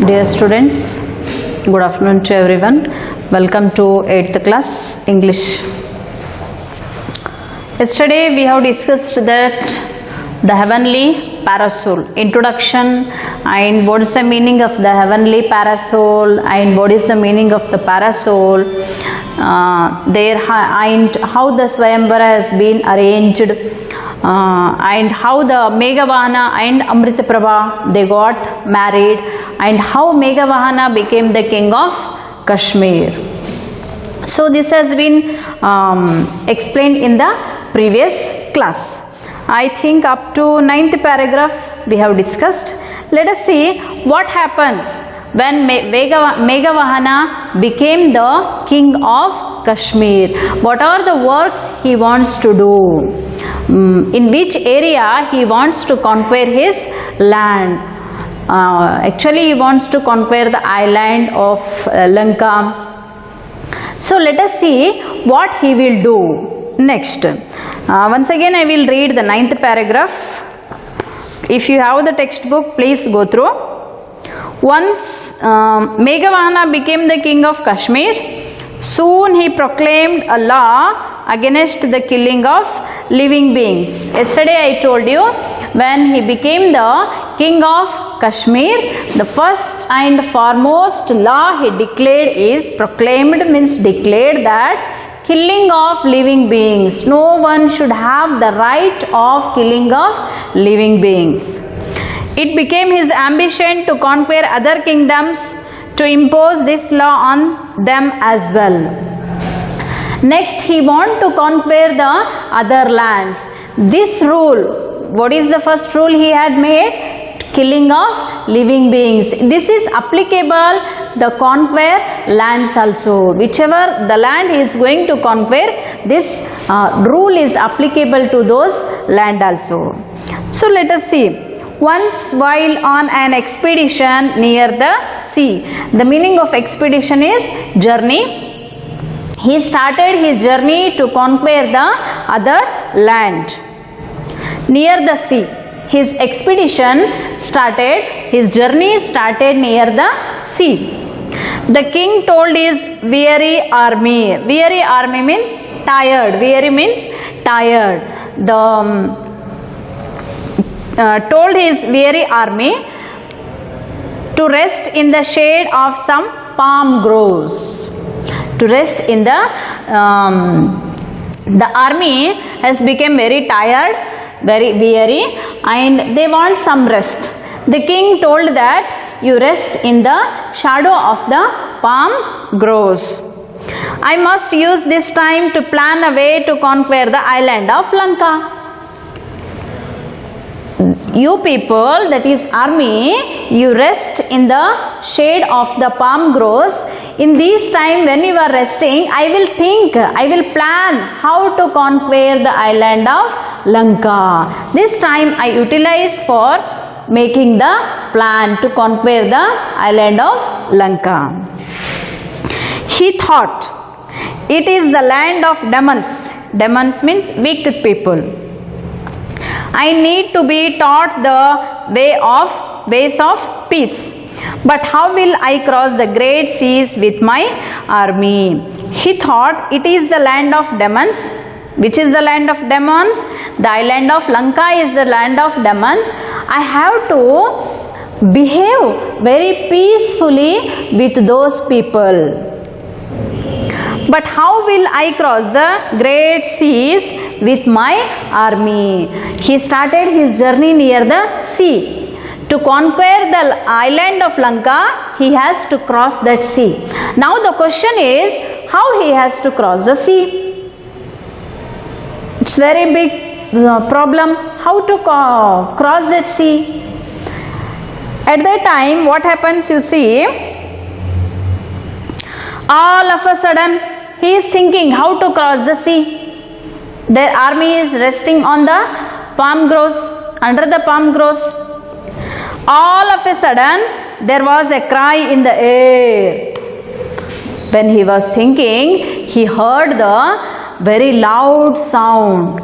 Dear students, good afternoon to everyone. Welcome to 8th class English. Yesterday we have discussed that the heavenly parasol, introduction, and what is the meaning of the heavenly parasol and what is the meaning of the parasol, and how the Swayamvara has been arranged, and how the Meghavahana and Amritaprabha they got married, and how Meghavahana became the king of Kashmir. So this has been explained in the previous class. I think up to 9th paragraph we have discussed. Let us see what happens when Meghavahana became the king of Kashmir. What are the works he wants to do? In which area he wants to conquer his land? Actually he wants to conquer the island of Lanka. So let us see what he will do next. Once again I will read the 9th paragraph. If you have the textbook, please go through. Once Meghavahana became the king of Kashmir, soon he proclaimed a law against the killing of living beings. Yesterday I told you, when he became the king of Kashmir, the first and foremost law he declared is, proclaimed means declared, that killing of living beings. No one should have the right of killing of living beings. It became his ambition to conquer other kingdoms, to impose this law on them as well. Next, he wanted to conquer the other lands. This rule, what is the first rule he had made? Killing of living beings. This is applicable the conquer lands also. Whichever the land he is going to conquer, this rule is applicable to those land also. So let us see. Once while on an expedition near the sea. The meaning of expedition is journey. He started his journey to conquer the other land near the sea. His expedition started, his journey started near the sea. The king told his weary army. Weary army means tired. Weary means tired. Told his weary army to rest in the shade of some palm groves. To rest in the army has become very tired, very weary, and they want some rest. The king told that you rest in the shadow of the palm groves. I must use this time to plan a way to conquer the island of Lanka. You people, that is army, you rest in the shade of the palm groves. In this time when you are resting, I will think, I will plan how to conquer the island of Lanka. This time I utilize for making the plan to conquer the island of Lanka. He thought, it is the land of demons. Demons means wicked people. I need to be taught the ways of peace. But how will I cross the great seas with my army? He thought, it is the land of demons. Which is the land of demons? The island of Lanka is the land of demons. I have to behave very peacefully with those people. But how will I cross the great seas with my army? He started his journey near the sea. To conquer the island of Lanka, he has to cross that sea. Now the question is, how he has to cross the sea? It's very big problem. How to cross that sea? At that time, what happens, you see, all of a sudden he is thinking how to cross the sea. Their army is resting on the palm groves, under the palm groves. All of a sudden there was a cry in the air. When he was thinking, he heard the very loud sound.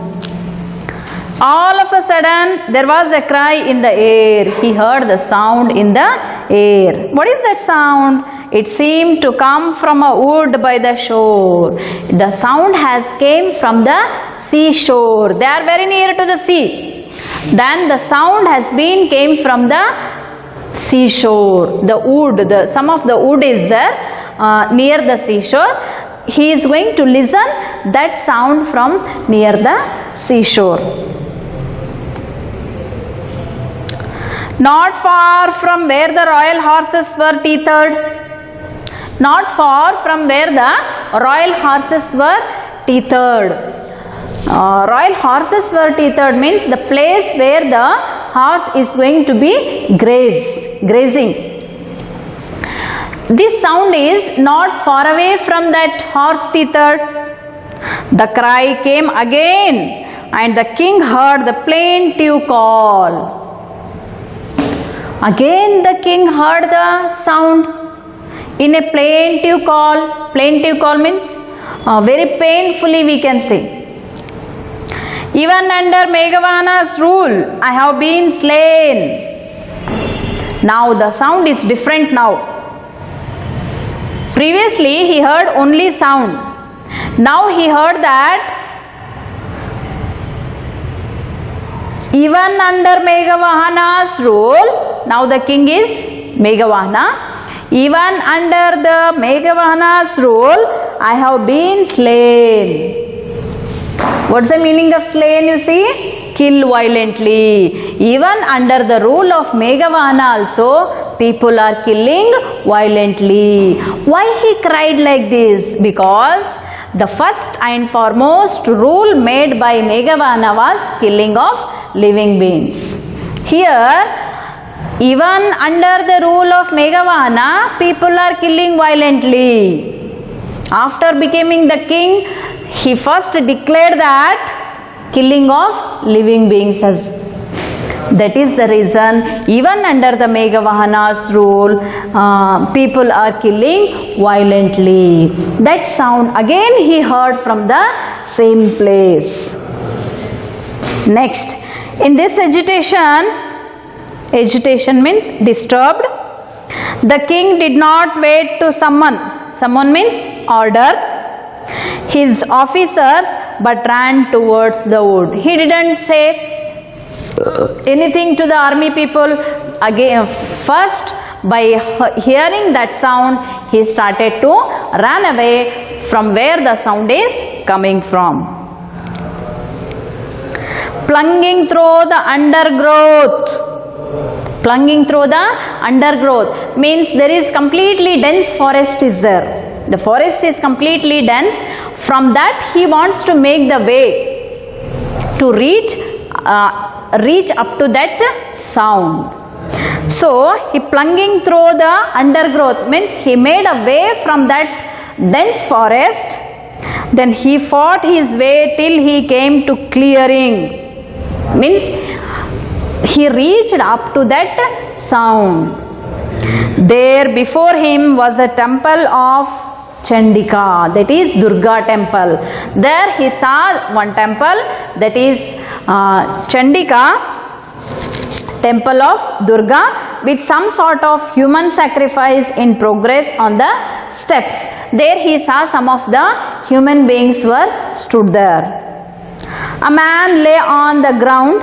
All of a sudden, there was a cry in the air. He heard the sound in the air. What is that sound? It seemed to come from a wood by the shore. The sound has came from the seashore. They are very near to the sea. Then the sound has been came from the seashore. The wood, some of the wood is there near the seashore. He is going to listen that sound from near the seashore. Not far from where the royal horses were tethered. Not far from where the royal horses were tethered. Royal horses were tethered means the place where the horse is going to be grazing. This sound is not far away from that horse tethered. The cry came again, and the king heard the plaintive call. Again the king heard the sound in a plaintive call. Plaintive call means very painfully we can say. Even under Meghavana's rule, I have been slain. Now the sound is different now. Previously he heard only sound. Now he heard that even under Meghavana's rule, now the king is Meghavana. Even under the Meghavana's rule, I have been slain. What's the meaning of slain, you see? Kill violently. Even under the rule of Meghavana also, people are killing violently. Why he cried like this? Because the first and foremost rule made by Meghavana was killing of living beings. Here, even under the rule of Meghavana, people are killing violently. After becoming the king, he first declared that killing of living beings has. That is the reason even under the Meghavana's rule, people are killing violently. That sound again he heard from the same place. Next, in this agitation means disturbed. The king did not wait to summon means order his officers, but ran towards the wood. He didn't say anything to the army people. Again, first by hearing that sound, he started to run away from where the sound is coming from. Plunging through the undergrowth. Plunging through the undergrowth means there is completely dense forest is there. The forest is completely dense. From that he wants to make the way to reach up to that sound. So he plunging through the undergrowth means he made a way from that dense forest. Then he fought his way till he came to clearing. Means he reached up to that sound. There before him was a temple of Chandika, that is Durga temple. There he saw one temple, that is Chandika, temple of Durga, with some sort of human sacrifice in progress on the steps. There he saw some of the human beings were stood there. A man lay on the ground,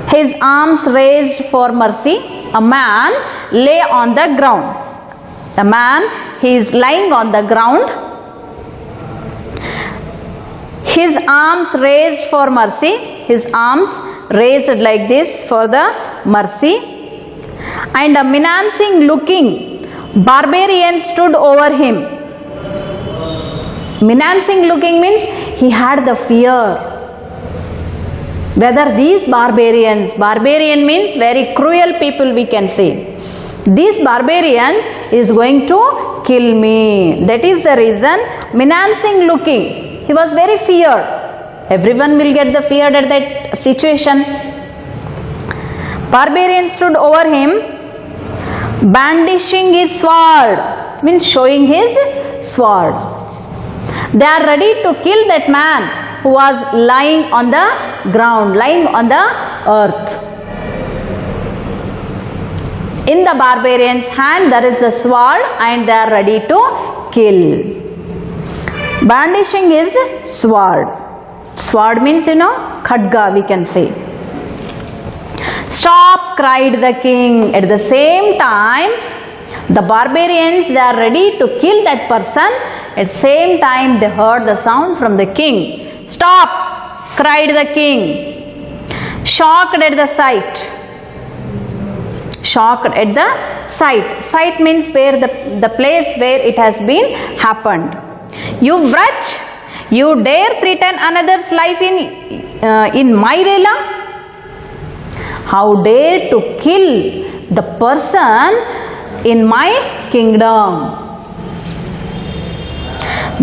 his arms raised for mercy. A man lay on the ground. The man, he is lying on the ground. His arms raised for mercy. His arms raised like this for the mercy. And a menacing looking barbarian stood over him. Menacing looking means he had the fear. Whether these barbarian means very cruel people we can say. These barbarians is going to kill me. That is the reason menacing looking. He was very feared. Everyone will get the feared at that situation. Barbarian stood over him, brandishing his sword, means showing his sword. They are ready to kill that man. who was lying on the ground, lying on the earth. In the barbarians' hand there is a sword and they are ready to kill. Brandishing is sword. Sword means, khadga we can say. Stop, cried the king. At the same time, the barbarians, they are ready to kill that person. At the same time, they heard the sound from the king. Stop, cried the king. Shocked at the sight. Shocked at the sight. Sight means where the place where it has been happened. You wretch, you dare threaten another's life in my realm? How dare to kill the person in my kingdom?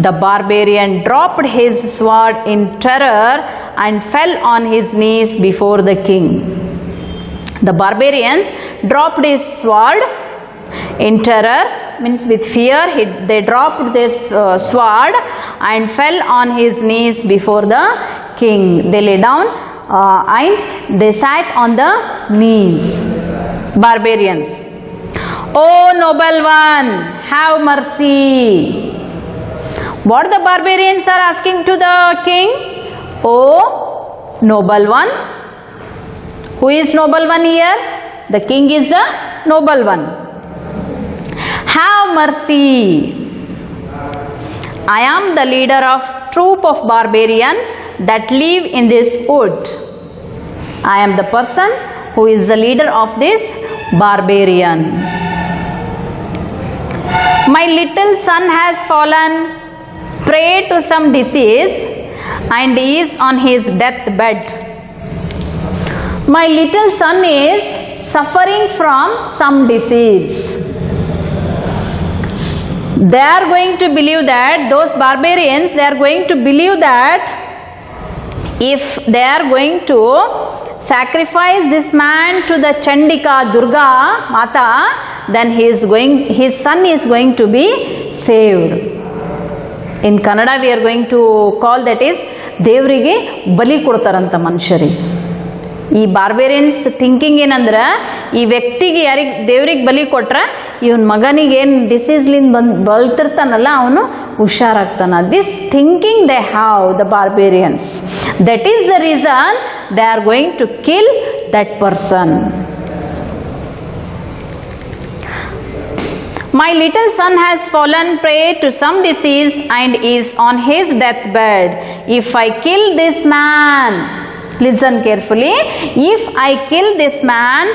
The barbarian dropped his sword in terror and fell on his knees before the king. The barbarians dropped his sword in terror, means with fear. They dropped this sword and fell on his knees before the king. They lay down and they sat on the knees. Barbarians. O noble one, have mercy. What the barbarians are asking to the king? O noble one. Who is noble one here? The king is the noble one. Have mercy. I am the leader of troop of barbarian that live in this wood. I am the person who is the leader of this barbarian. My little son has fallen prey to some disease and is on his deathbed. My little son is suffering from some disease. They are going to believe that, those barbarians, they are going to believe that if they are going to sacrifice this man to the Chandika Durga Mata, then his son is going to be saved. In Kannada we are going to call that is Devrige Bali Kodaranta Manshari. ಈ barbarians thinking ಏನಂದ್ರೆ, ಈ ವ್ಯಕ್ತಿಗೆ ಯಾರಿಗೆ ದೇವ್ರಿಗೆ ಬಲಿ ಕೊಟ್ರೆ ಇವನ್ ಮಗನಿಗೆ ಏನು ಡಿಸೀಸ್ಲಿಂದ ಬಲ್ತಿರ್ತಾನಲ್ಲ ಅವನು ಹುಷಾರಾಗ್ತಾನ. This thinking they have the barbarians. That is the reason they are going to kill that person. My little son has fallen prey to some disease and is on his deathbed. If I kill this man, listen carefully, if I kill this man,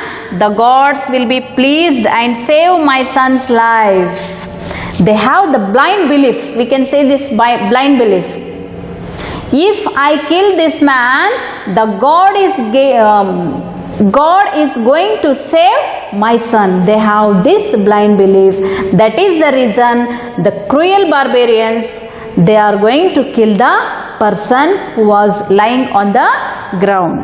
the gods will be pleased and save my son's life. They have the blind belief, we can say this by blind belief. If I kill this man, the God is going to save my son. They have this blind belief. That is the reason the cruel barbarians, they are going to kill the person who was lying on the ground.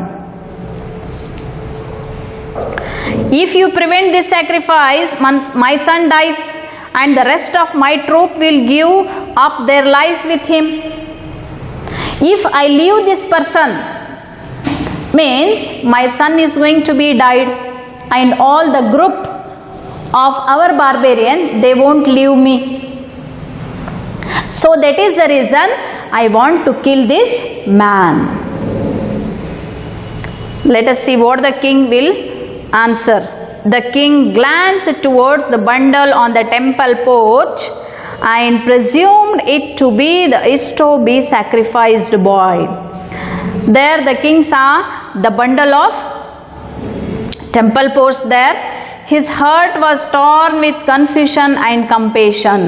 If you prevent this sacrifice, my son dies and the rest of my troop will give up their life with him. If I leave this person, means my son is going to be died and all the group of our barbarian, they won't leave me. So that is the reason I want to kill this man. Let us see what the king will answer. The king glanced towards the bundle on the temple porch and presumed it to be to be sacrificed boy. There the king saw the bundle of temple porch there. His heart was torn with confusion and compassion.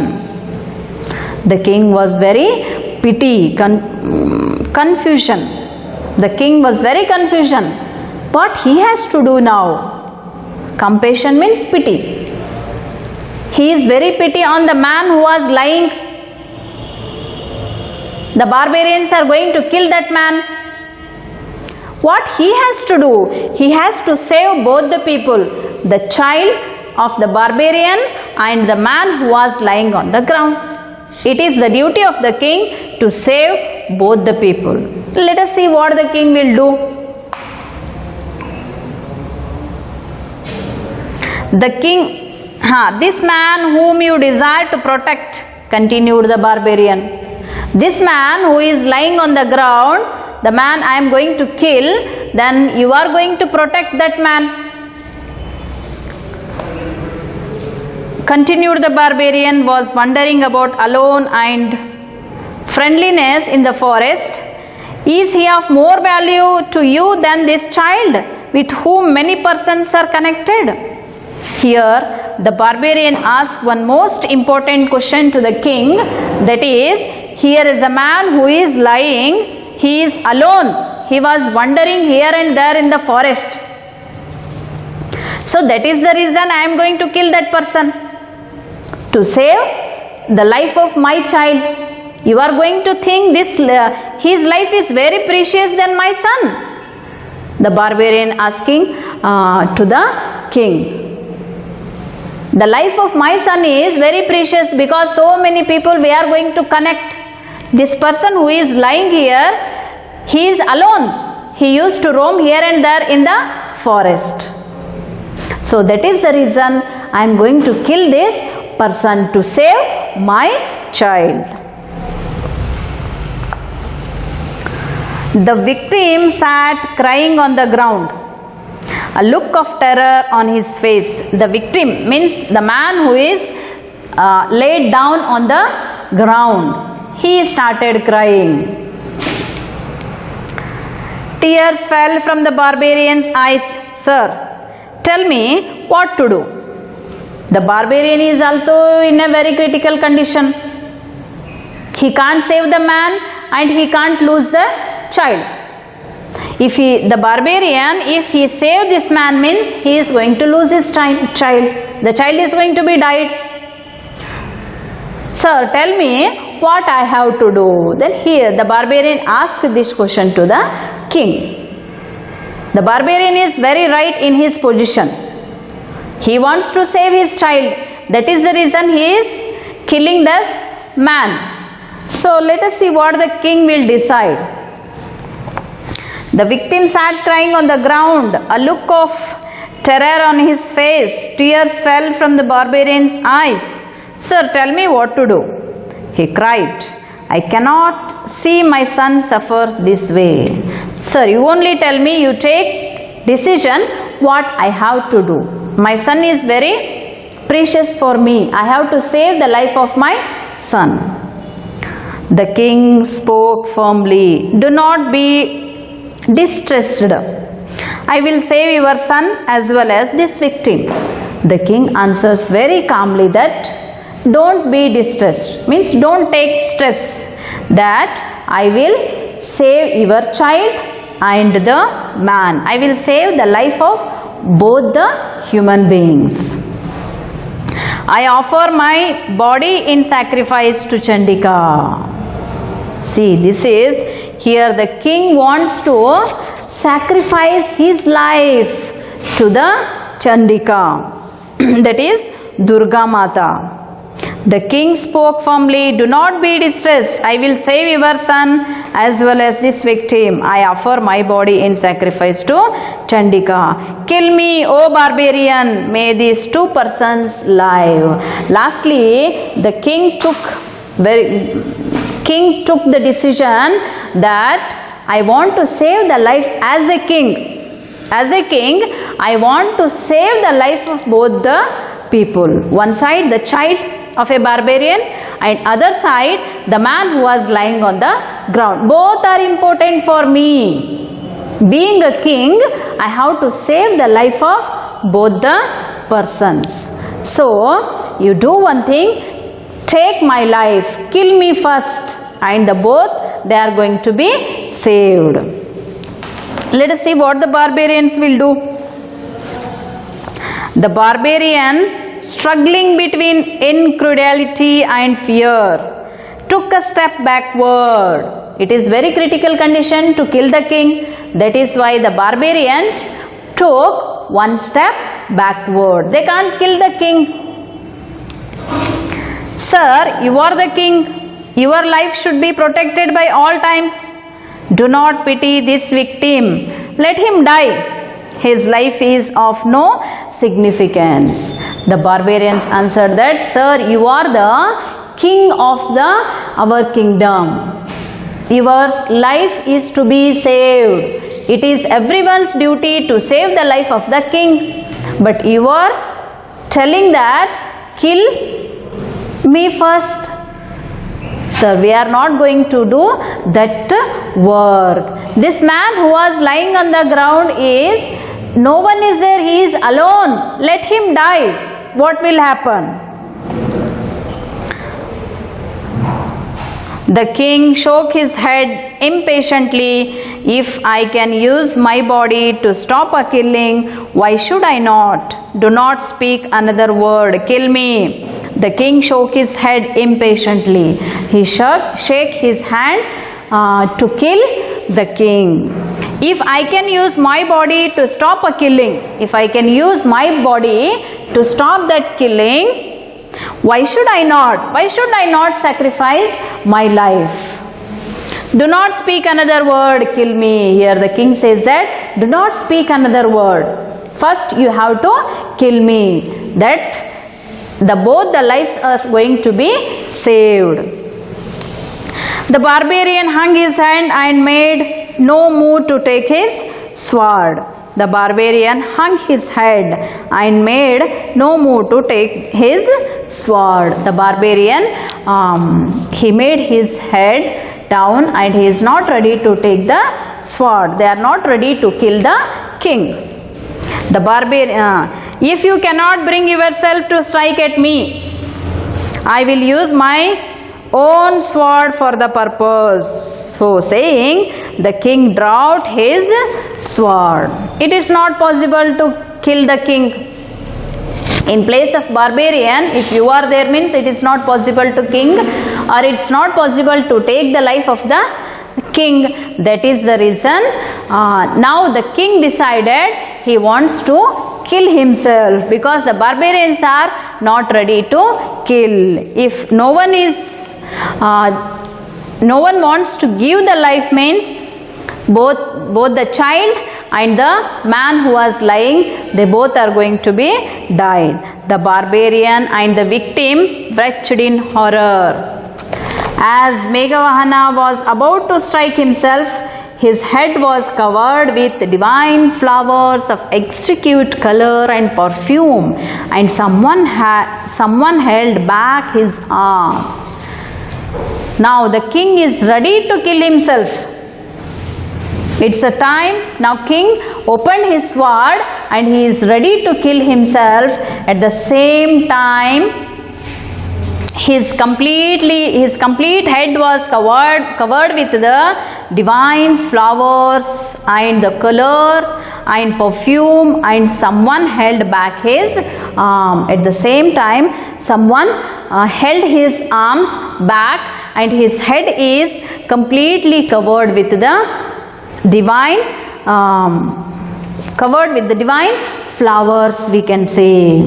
The king was very confusion. The king was very confusion. What he has to do now? Compassion means pity. He is very pity on the man who was lying. The barbarians are going to kill that man. What he has to do? He has to save both the people, the child of the barbarian and the man who was lying on the ground. It is the duty of the king to save both the people. Let us see what the king will do. The king, this man whom you desire to protect, continued the barbarian. This man who is lying on the ground, the man I am going to kill, then you are going to protect that man. Continued the barbarian, was wandering about alone and friendliness in the forest. Is he of more value to you than this child with whom many persons are connected? Here the barbarian asked one most important question to the king, that is, here is a man who is lying, he is alone, he was wandering here and there in the forest. So that is the reason I am going to kill that person, to save the life of my child. You are going to think this his life is very precious than my son. The barbarian asking to the king. The life of my son is very precious because so many people we are going to connect. This person who is lying here, he is alone. He used to roam here and there in the forest. So that is the reason I am going to kill this person to save my child. The victim sat crying on the ground, a look of terror on his face. The victim means the man who is laid down on the ground. He started crying. Tears fell from the barbarian's eyes. Sir, tell me what to do. The barbarian is also in a very critical condition. He can't save the man and he can't lose the child. If the barbarian, if he save this man, means he is going to lose his child. The child is going to be died. Sir, tell me what I have to do. Then here the barbarian asked this question to the king. The barbarian is very right in his position. He wants to save his child. That is the reason he is killing this man. So let us see what the king will decide. The victim sat crying on the ground, a look of terror on his face. Tears fell from the barbarian's eyes. Sir, tell me what to do. He cried, I cannot see my son suffer this way. Sir, you only tell me, you take decision what I have to do. My son is very precious for me. I have to save the life of my son. The king spoke firmly. Do not be distressed. I will save your son as well as this victim. The king answers very calmly that don't be distressed, means don't take stress, that I will save your child and the man. I will save the life of both the human beings. I offer my body in sacrifice to Chandika. See, this is here the king wants to sacrifice his life to the Chandika, that is Durga Mata. The king spoke firmly, do not be distressed. I will save your son as well as this victim. I offer my body in sacrifice to Chandika. Kill me, O barbarian. May these two persons live. Lastly, the king took the decision that I want to save the life as a king. As a king, I want to save the life of both the people. One side the child of a barbarian and other side the man who was lying on the ground. Both are important for me. Being a king, I have to save the life of both the persons. So, you do one thing, take my life, kill me first, and the both they are going to be saved. Let us see what the barbarians will do. The barbarian, struggling between incredulity and fear, took a step backward. It is very critical condition to kill the king. That is why the barbarians took one step backward. They can't kill the king. Sir, you are the king. Your life should be protected by all times. Do not pity this victim. Let him die. His life is of no significance. The barbarians answered that, Sir, you are the king of our kingdom. Your life is to be saved. It is everyone's duty to save the life of the king. But you are telling that, kill me first. Sir, we are not going to do that work. This man who was lying on the ground no one is there, he is alone. Let him die. What will happen? The king shook his head impatiently. If I can use my body to stop a killing, why should I not? Do not speak another word. Kill me. The king shook his head impatiently. He shook his hand to kill the king. If I can use my body to stop a killing, if I can use my body to stop that killing, why should I not? Why should I not sacrifice my life? Do not speak another word, kill me. Here the king says that, do not speak another word. First you have to kill me. That both the lives are going to be saved. The barbarian hung his hand and made no move to take his sword. The barbarian hung his head and made no move to take his sword. The barbarian, he made his head down and he is not ready to take the sword. They are not ready to kill the king. The barbarian, if you cannot bring yourself to strike at me, I will use my own sword for the purpose. So saying, the king drew out his sword. It is not possible to kill the king. In place of barbarian, if you are there, means it is not possible to king, or it's not possible to take the life of the king. That is the reason now the king decided he wants to kill himself, because the barbarians are not ready to kill. If no one wants to give the life, means both the child and the man who was lying, they both are going to be died. The barbarian and the victim wretched in horror. As Meghavahana was about to strike himself, his head was covered with divine flowers of exquisite color and perfume, and someone held back his arm. Now the king is ready to kill himself. It's a time, now king opened his sword and he is ready to kill himself. At the same time, his complete head was covered with the divine flowers and the color and perfume, and someone held back his arm. At the same time, someone held his arms back, and his head is completely covered with the divine flowers, we can say.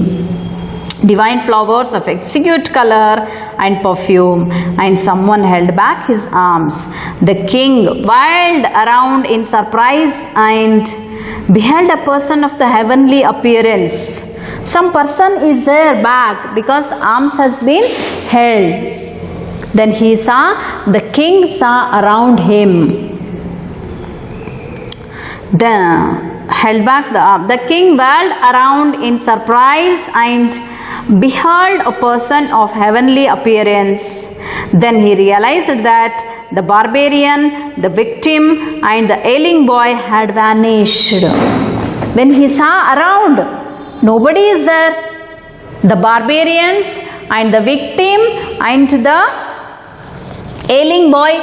Divine flowers of exquisite color and perfume, and someone held back his arms. The king whirled around in surprise and beheld a person of the heavenly appearance. Some person is there back, because arms has been held. Then the king saw around him. Held back the arm. The king whirled around in surprise and beheld a person of heavenly appearance. Then he realized that the barbarian, the victim, and the ailing boy had vanished. When he saw around, nobody is there. The barbarians and the victim and the ailing boy,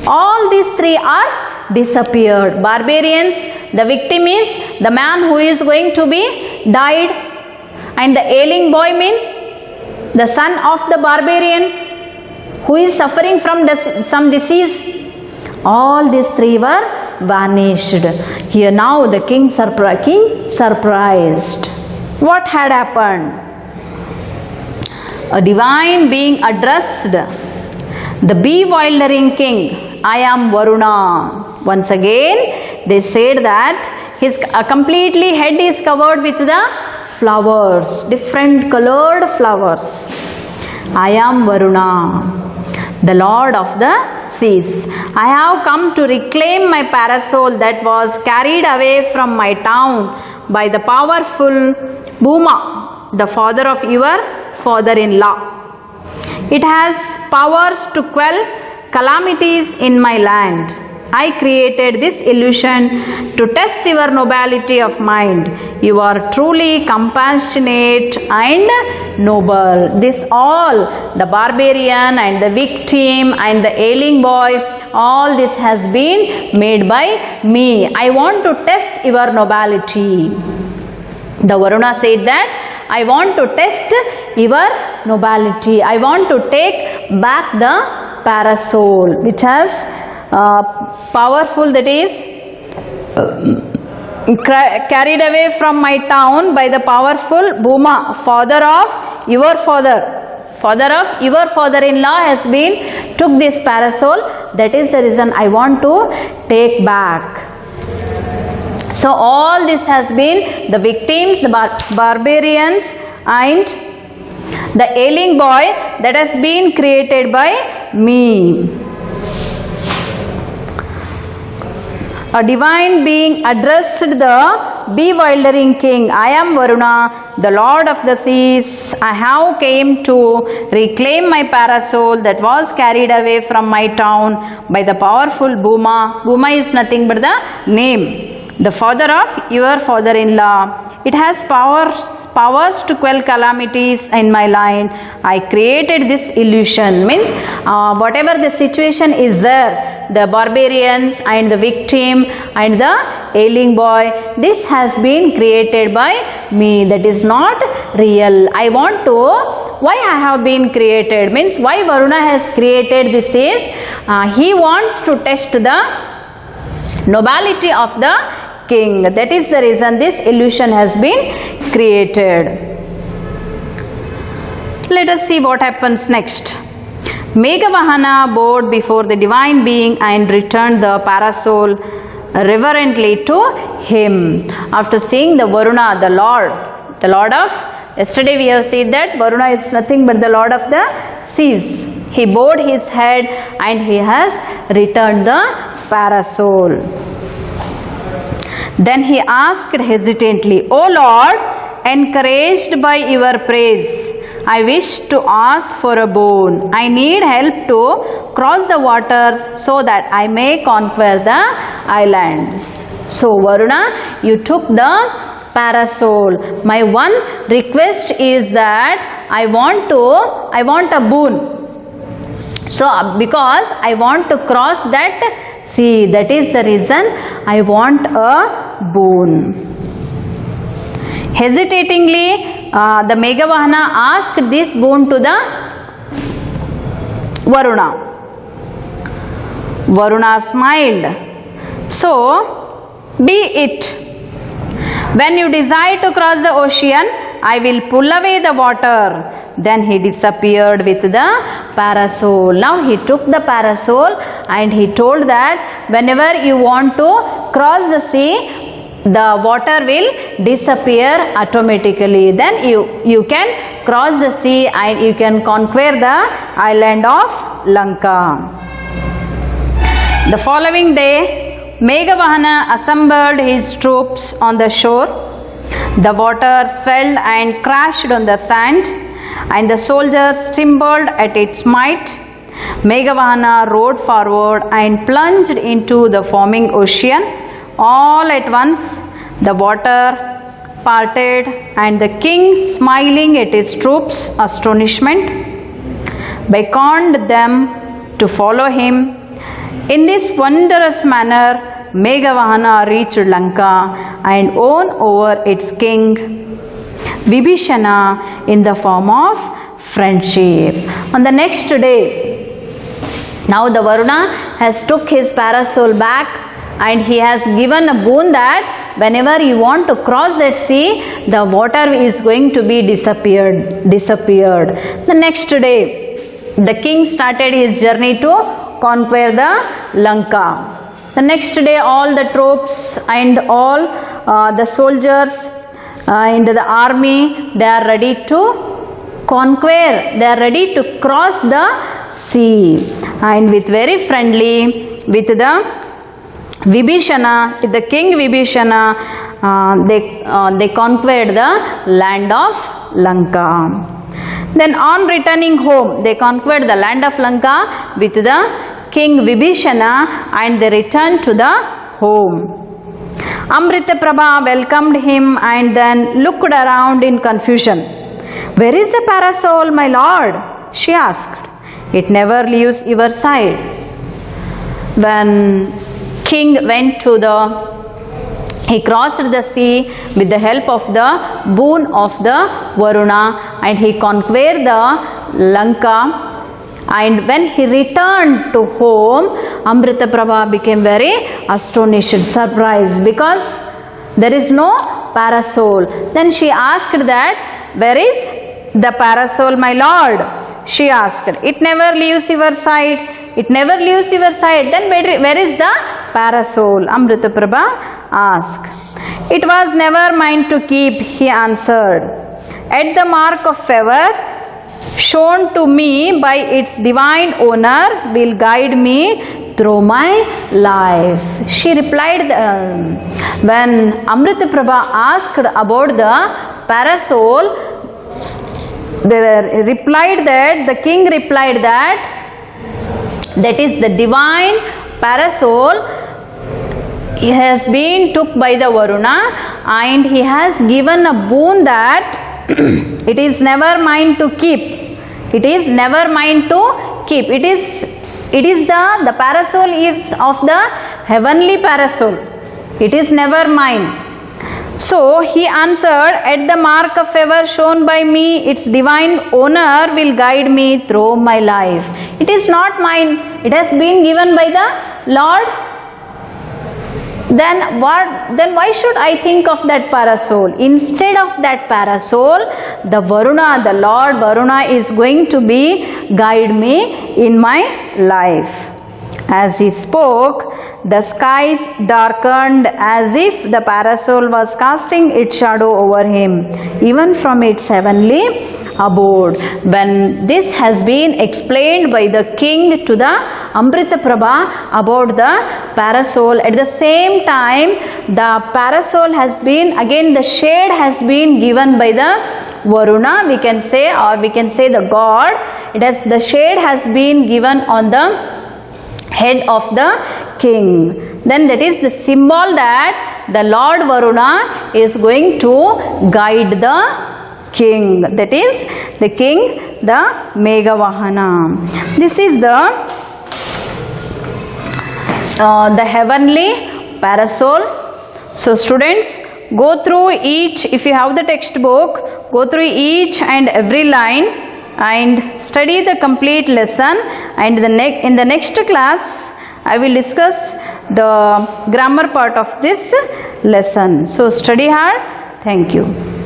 all these three are disappeared. Barbarians, the victim is the man who is going to be died, and the ailing boy means the son of the barbarian who is suffering from some disease. All these three were vanished. Here now the king surprised. What had happened? a divine being addressed the bewildering king, I am Varuna. Once again, they said that his completely head is covered with the flowers, different colored flowers. I am Varuna, the Lord of the seas. I have come to reclaim my parasol that was carried away from my town by the powerful Bhuma, the father of your father-in-law. It has powers to quell calamities in my land. I created this illusion to test your nobility of mind. You are truly compassionate and noble. This all, the barbarian and the victim and the ailing boy, all this has been made by me. I want to test your nobility. The Varuna said that I want to test your nobility. I want to take back the parasol which has powerful, that is carried away from my town by the powerful Bhuma, father of your father-in-law has been took this parasol. That is the reason I want to take back. So all this has been the victims, the barbarians and the ailing boy that has been created by me. A divine being addressed the bewildering king, I am Varuna, the Lord of the seas. I have came to reclaim my parasol that was carried away from my town by the powerful Bhuma. Bhuma is nothing but the name. The father of your father-in-law. It has powers to quell calamities in my land. I created this illusion. Means whatever the situation is there, the barbarians and the victim and the ailing boy, this has been created by me. That is not real. I want to, why I have been created, means why Varuna has created this is, he wants to test the nobility of the king. That is the reason this illusion has been created. Let us see what happens next. Meghavahana bowed before the divine being and returned the parasol reverently to him. After seeing the Varuna, the Lord of, yesterday we have said that Varuna is nothing but the Lord of the seas. He bowed his head and he has returned the parasol. Then he asked hesitantly, O Lord, encouraged by your praise, I wish to ask for a boon. I need help to cross the waters so that I may conquer the islands. So Varuna, you took the parasol. My one request is that I want a boon. So because I want to cross that sea, that is the reason I want a boon. Hesitatingly, the Meghavahana asked this boon to the Varuna. Varuna smiled. So be it. When you desire to cross the ocean, I will pull away the water. Then he disappeared with the parasol. Now he took the parasol and he told that whenever you want to cross the sea, the water will disappear automatically. Then you can cross the sea and you can conquer the island of Lanka. The following day, Meghavahana assembled his troops on the shore. The water swelled and crashed on the sand, and the soldiers trembled at its might. Meghavahana rode forward and plunged into the foaming ocean. All at once, the water parted, and the king, smiling at his troops' astonishment, beckoned them to follow him. In this wondrous manner, Meghavahana reached Lanka and won over its king Vibhishana in the form of friendship. On the next day, now the Varuna has took his parasol back and he has given a boon that whenever you want to cross that sea, the water is going to be disappeared. The next day, the king started his journey to conquer the Lanka. The next day, all the troops and all the soldiers and the army, they are ready to conquer, they are ready to cross the sea, and with very friendly, with the Vibhishana, with the king Vibhishana, they conquered the land of Lanka. Then on returning home, they conquered the land of Lanka with the king Vibhishana, and they returned to the home. Amritaprabha welcomed him and then looked around in confusion. Where is the parasol, my lord? She asked. It never leaves your side. When king went to he crossed the sea with the help of the boon of the Varuna, and he conquered the Lanka. And when he returned to home, Amritaprabha became very astonished, surprised, because there is no parasol. Then she asked that, where is the parasol, my lord? She asked. It never leaves your side. It never leaves your side. Then where is the parasol? Amritaprabha asked. It was never mine to keep, he answered. At the mark of favor shown to me by its divine owner will guide me through my life. She replied, when Amritaprabha asked about the parasol, they replied that, the king replied that is the divine parasol. He has been took by the Varuna, and he has given a boon that it is never mine to keep. It is never mine to keep. It is the parasol is of the heavenly parasol. It is never mine. So he answered, at the mark of favor shown by me, its divine owner will guide me through my life. It is not mine. It has been given by the Lord. Then why should I think of that parasol? Instead of that parasol, the Varuna, the Lord Varuna is going to be guide me in my life. As he spoke, the skies darkened as if the parasol was casting its shadow over him, even from its heavenly abode. When this has been explained by the king to the Amritaprabha about the parasol, at the same time the parasol has been, again the shade has been given by the Varuna, we can say, or we can say the god. The shade has been given on the head of the king. Then that is the symbol that the Lord Varuna is going to guide the king. That is the king, the Meghavahana. This is the heavenly parasol. So students, go through each, if you have the textbook, go through each and every line and study the complete lesson, and in the next class I will discuss the grammar part of this lesson. So study hard. Thank you.